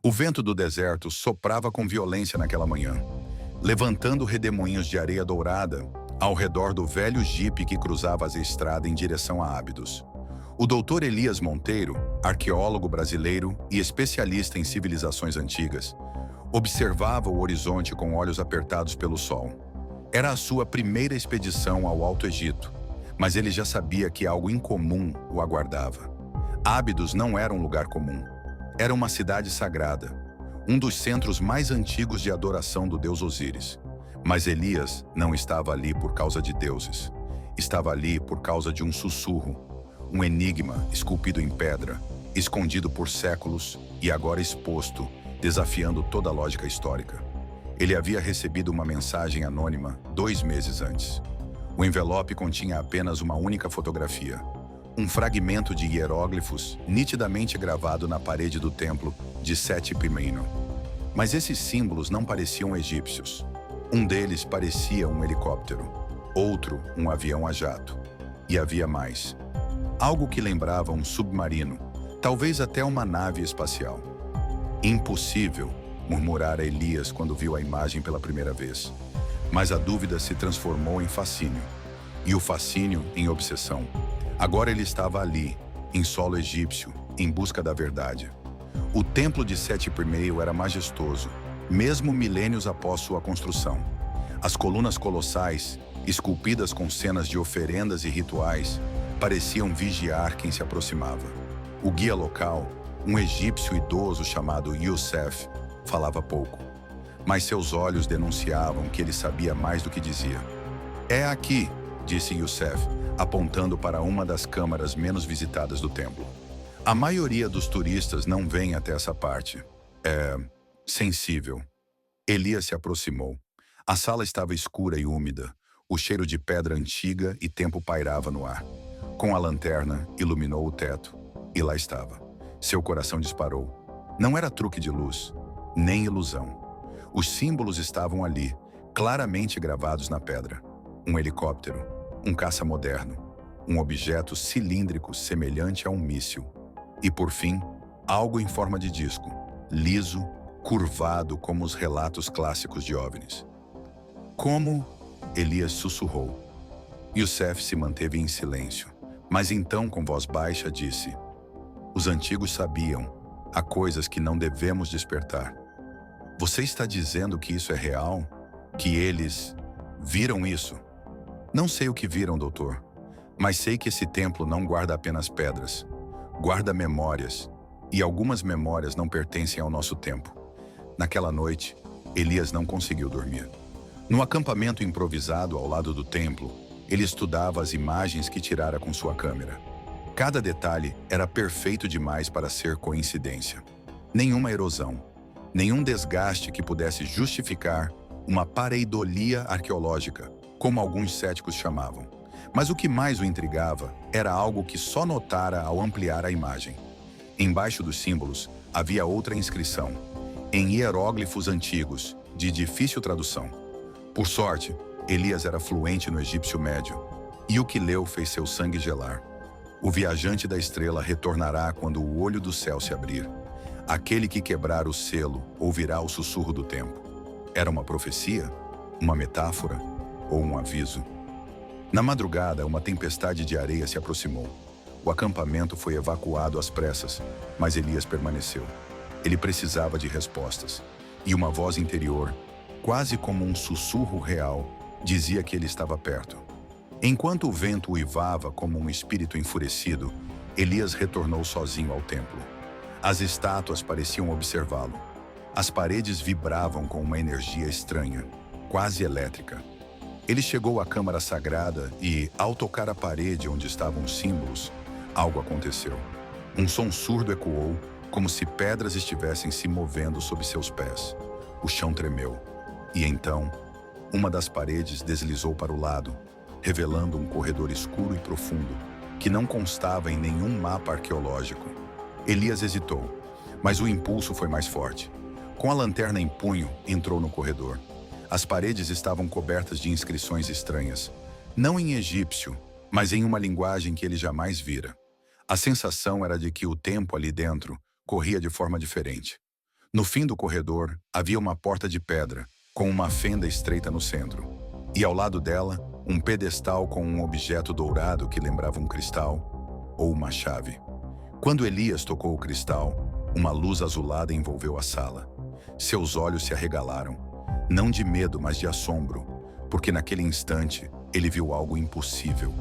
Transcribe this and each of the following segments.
O vento do deserto soprava com violência naquela manhã, levantando redemoinhos de areia dourada ao redor do velho jipe que cruzava a estrada em direção a Ábidos. O doutor Elias Monteiro, arqueólogo brasileiro e especialista em civilizações antigas, observava o horizonte com olhos apertados pelo sol. Era a sua primeira expedição ao Alto Egito, mas ele já sabia que algo incomum o aguardava. Ábidos não era um lugar comum. Era uma cidade sagrada, um dos centros mais antigos de adoração do deus Osíris. Mas Elias não estava ali por causa de deuses. Estava ali por causa de um sussurro, um enigma esculpido em pedra, escondido por séculos e agora exposto, desafiando toda a lógica histórica. Ele havia recebido uma mensagem anônima 2 meses antes. O envelope continha apenas uma única fotografia, um fragmento de hieróglifos nitidamente gravado na parede do templo de Seti-Pimeino. Mas esses símbolos não pareciam egípcios. Um deles parecia um helicóptero, outro um avião a jato. E havia mais. Algo que lembrava um submarino, talvez até uma nave espacial. Impossível, murmurara Elias quando viu a imagem pela primeira vez. Mas a dúvida se transformou em fascínio, e o fascínio em obsessão. Agora ele estava ali, em solo egípcio, em busca da verdade. O templo de Seti-Pimeio era majestoso, mesmo milênios após sua construção. As colunas colossais, esculpidas com cenas de oferendas e rituais, pareciam vigiar quem se aproximava. O guia local, um egípcio idoso chamado Youssef, falava pouco, mas seus olhos denunciavam que ele sabia mais do que dizia. "É aqui", disse Youssef, apontando para uma das câmaras menos visitadas do templo. "A maioria dos turistas não vem até essa parte. É sensível." Elias se aproximou. A sala estava escura e úmida. O cheiro de pedra antiga e tempo pairava no ar. Com a lanterna, iluminou o teto. E lá estava. Seu coração disparou. Não era truque de luz, nem ilusão. Os símbolos estavam ali, claramente gravados na pedra. Um helicóptero, um caça moderno, um objeto cilíndrico semelhante a um míssil. E por fim, algo em forma de disco, liso, curvado como os relatos clássicos de OVNIs. "Como?", Elias sussurrou. Youssef se manteve em silêncio, mas então com voz baixa disse: "Os antigos sabiam. Há coisas que não devemos despertar." "Você está dizendo que isso é real? Que eles viram isso?" "Não sei o que viram, doutor, mas sei que esse templo não guarda apenas pedras. Guarda memórias, e algumas memórias não pertencem ao nosso tempo." Naquela noite, Elias não conseguiu dormir. No acampamento improvisado ao lado do templo, ele estudava as imagens que tirara com sua câmera. Cada detalhe era perfeito demais para ser coincidência. Nenhuma erosão, nenhum desgaste que pudesse justificar uma pareidolia arqueológica, como alguns céticos chamavam. Mas o que mais o intrigava era algo que só notara ao ampliar a imagem. Embaixo dos símbolos havia outra inscrição, em hieróglifos antigos, de difícil tradução. Por sorte, Elias era fluente no egípcio médio, e o que leu fez seu sangue gelar. "O viajante da estrela retornará quando o olho do céu se abrir. Aquele que quebrar o selo ouvirá o sussurro do tempo." Era uma profecia? Uma metáfora? Ou um aviso? Na madrugada, uma tempestade de areia se aproximou. O acampamento foi evacuado às pressas, mas Elias permaneceu. Ele precisava de respostas. E uma voz interior, quase como um sussurro real, dizia que ele estava perto. Enquanto o vento uivava como um espírito enfurecido, Elias retornou sozinho ao templo. As estátuas pareciam observá-lo. As paredes vibravam com uma energia estranha, quase elétrica. Ele chegou à câmara sagrada e, ao tocar a parede onde estavam os símbolos, algo aconteceu. Um som surdo ecoou, como se pedras estivessem se movendo sob seus pés. O chão tremeu. E então, uma das paredes deslizou para o lado, revelando um corredor escuro e profundo, que não constava em nenhum mapa arqueológico. Elias hesitou, mas o impulso foi mais forte. Com a lanterna em punho, entrou no corredor. As paredes estavam cobertas de inscrições estranhas, não em egípcio, mas em uma linguagem que ele jamais vira. A sensação era de que o tempo ali dentro corria de forma diferente. No fim do corredor, havia uma porta de pedra, com uma fenda estreita no centro. E ao lado dela, um pedestal com um objeto dourado que lembrava um cristal ou uma chave. Quando Elias tocou o cristal, uma luz azulada envolveu a sala. Seus olhos se arregalaram, não de medo, mas de assombro, porque naquele instante ele viu algo impossível.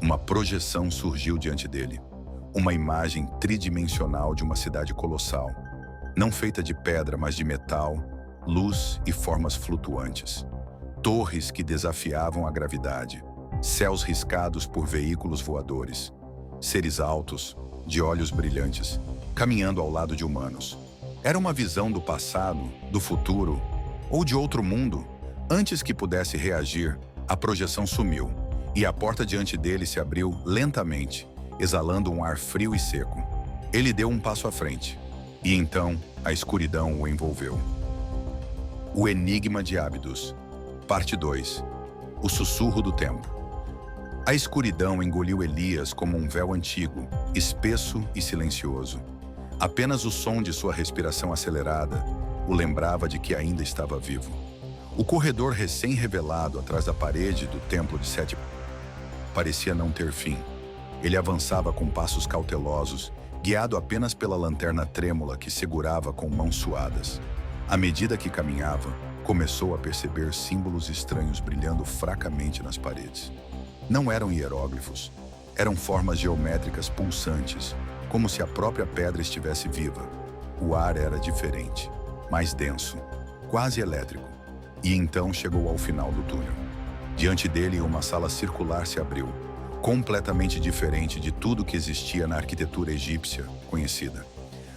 Uma projeção surgiu diante dele, uma imagem tridimensional de uma cidade colossal, não feita de pedra, mas de metal, luz e formas flutuantes. Torres que desafiavam a gravidade, céus riscados por veículos voadores, seres altos, de olhos brilhantes, caminhando ao lado de humanos. Era uma visão do passado, do futuro ou de outro mundo. Antes que pudesse reagir, a projeção sumiu e a porta diante dele se abriu lentamente, exalando um ar frio e seco. Ele deu um passo à frente e então a escuridão o envolveu. O Enigma de Ábidos, Parte 2. O Sussurro do Tempo. A escuridão engoliu Elias como um véu antigo, espesso e silencioso. Apenas o som de sua respiração acelerada o lembrava de que ainda estava vivo. O corredor recém-revelado atrás da parede do Templo de Sete parecia não ter fim. Ele avançava com passos cautelosos, guiado apenas pela lanterna trêmula que segurava com mãos suadas. À medida que caminhava, começou a perceber símbolos estranhos brilhando fracamente nas paredes. Não eram hieróglifos, eram formas geométricas pulsantes, como se a própria pedra estivesse viva. O ar era diferente, mais denso, quase elétrico. E então chegou ao final do túnel. Diante dele, uma sala circular se abriu, completamente diferente de tudo que existia na arquitetura egípcia conhecida.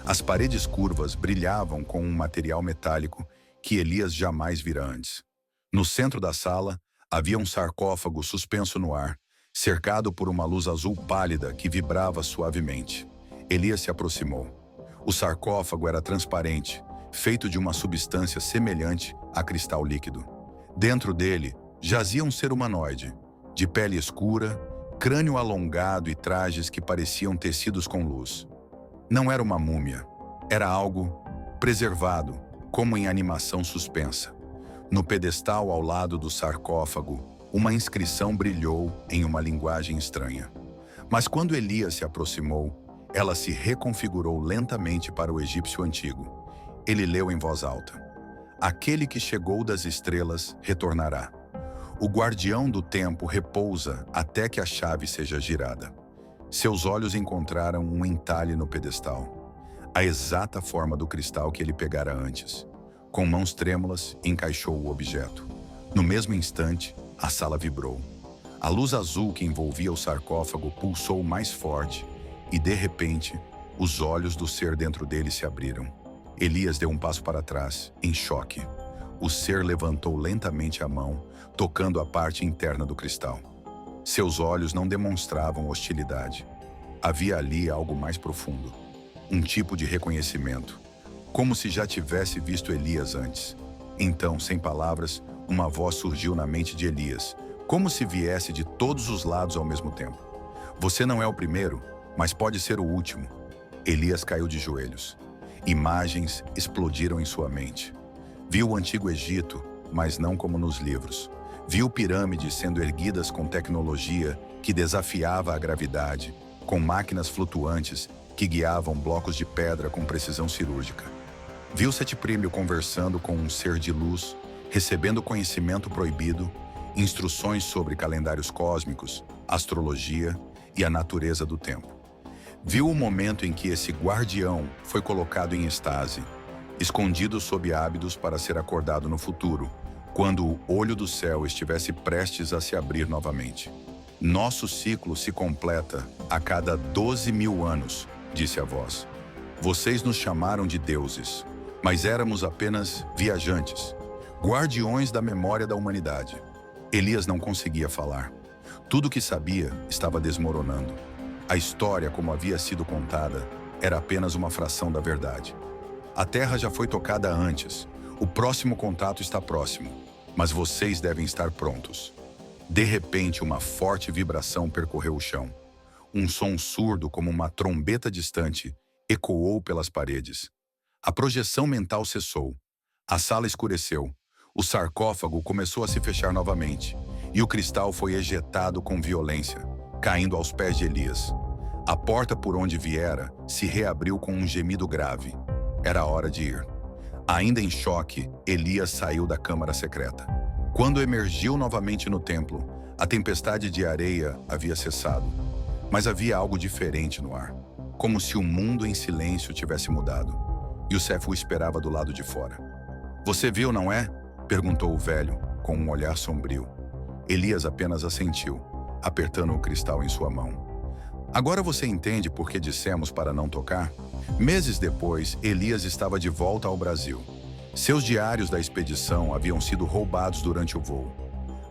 As paredes curvas brilhavam com um material metálico que Elias jamais vira antes. No centro da sala, havia um sarcófago suspenso no ar, cercado por uma luz azul pálida que vibrava suavemente. Elias se aproximou. O sarcófago era transparente, feito de uma substância semelhante a cristal líquido. Dentro dele, jazia um ser humanoide, de pele escura, crânio alongado e trajes que pareciam tecidos com luz. Não era uma múmia, era algo preservado, como em animação suspensa. No pedestal ao lado do sarcófago, uma inscrição brilhou em uma linguagem estranha. Mas quando Elias se aproximou, ela se reconfigurou lentamente para o egípcio antigo. Ele leu em voz alta: "Aquele que chegou das estrelas retornará. O guardião do tempo repousa até que a chave seja girada." Seus olhos encontraram um entalhe no pedestal, a exata forma do cristal que ele pegara antes. Com mãos trêmulas, encaixou o objeto. No mesmo instante, a sala vibrou. A luz azul que envolvia o sarcófago pulsou mais forte e, de repente, os olhos do ser dentro dele se abriram. Elias deu um passo para trás, em choque. O ser levantou lentamente a mão, tocando a parte interna do cristal. Seus olhos não demonstravam hostilidade. Havia ali algo mais profundo. Um tipo de reconhecimento, como se já tivesse visto Elias antes. Então, sem palavras, uma voz surgiu na mente de Elias, como se viesse de todos os lados ao mesmo tempo. "Você não é o primeiro, mas pode ser o último." Elias caiu de joelhos. Imagens explodiram em sua mente. Viu o Antigo Egito, mas não como nos livros. Viu pirâmides sendo erguidas com tecnologia que desafiava a gravidade, com máquinas flutuantes que guiavam blocos de pedra com precisão cirúrgica. Viu Seteprímio conversando com um ser de luz, recebendo conhecimento proibido, instruções sobre calendários cósmicos, astrologia e a natureza do tempo. Viu o momento em que esse guardião foi colocado em estase, escondido sob Ábidos para ser acordado no futuro, quando o olho do céu estivesse prestes a se abrir novamente. "Nosso ciclo se completa a cada 12.000 anos, disse a voz. "Vocês nos chamaram de deuses, mas éramos apenas viajantes, guardiões da memória da humanidade." Elias não conseguia falar. Tudo o que sabia estava desmoronando. A história, como havia sido contada, era apenas uma fração da verdade. A Terra já foi tocada antes. O próximo contato está próximo, mas vocês devem estar prontos. De repente, uma forte vibração percorreu o chão. Um som surdo como uma trombeta distante ecoou pelas paredes. A projeção mental cessou. A sala escureceu. O sarcófago começou a se fechar novamente, e o cristal foi ejetado com violência, caindo aos pés de Elias. A porta por onde viera se reabriu com um gemido grave. Era hora de ir. Ainda em choque, Elias saiu da câmara secreta. Quando emergiu novamente no templo, a tempestade de areia havia cessado. Mas havia algo diferente no ar, como se o mundo em silêncio tivesse mudado. Youssef o esperava do lado de fora. "Você viu, não é?" perguntou o velho, com um olhar sombrio. Elias apenas assentiu, apertando o cristal em sua mão. "Agora você entende por que dissemos para não tocar?" Meses depois, Elias estava de volta ao Brasil. Seus diários da expedição haviam sido roubados durante o voo.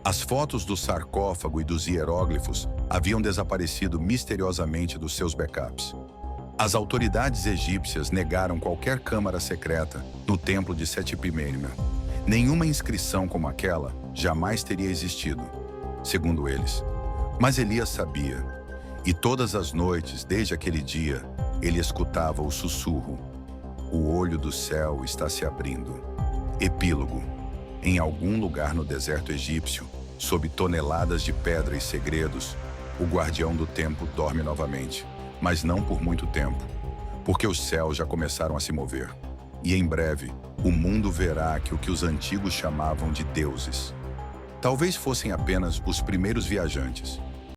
As fotos do sarcófago e dos hieróglifos haviam desaparecido misteriosamente dos seus backups. As autoridades egípcias negaram qualquer câmara secreta no templo de Seti-Pimenimá. Nenhuma inscrição como aquela jamais teria existido, segundo eles. Mas Elias sabia, e todas as noites, desde aquele dia, ele escutava o sussurro: "O olho do céu está se abrindo." Epílogo. Em algum lugar no deserto egípcio, sob toneladas de pedra e segredos, o guardião do tempo dorme novamente, mas não por muito tempo, porque os céus já começaram a se mover. E em breve, o mundo verá que o que os antigos chamavam de deuses talvez fossem apenas os primeiros viajantes,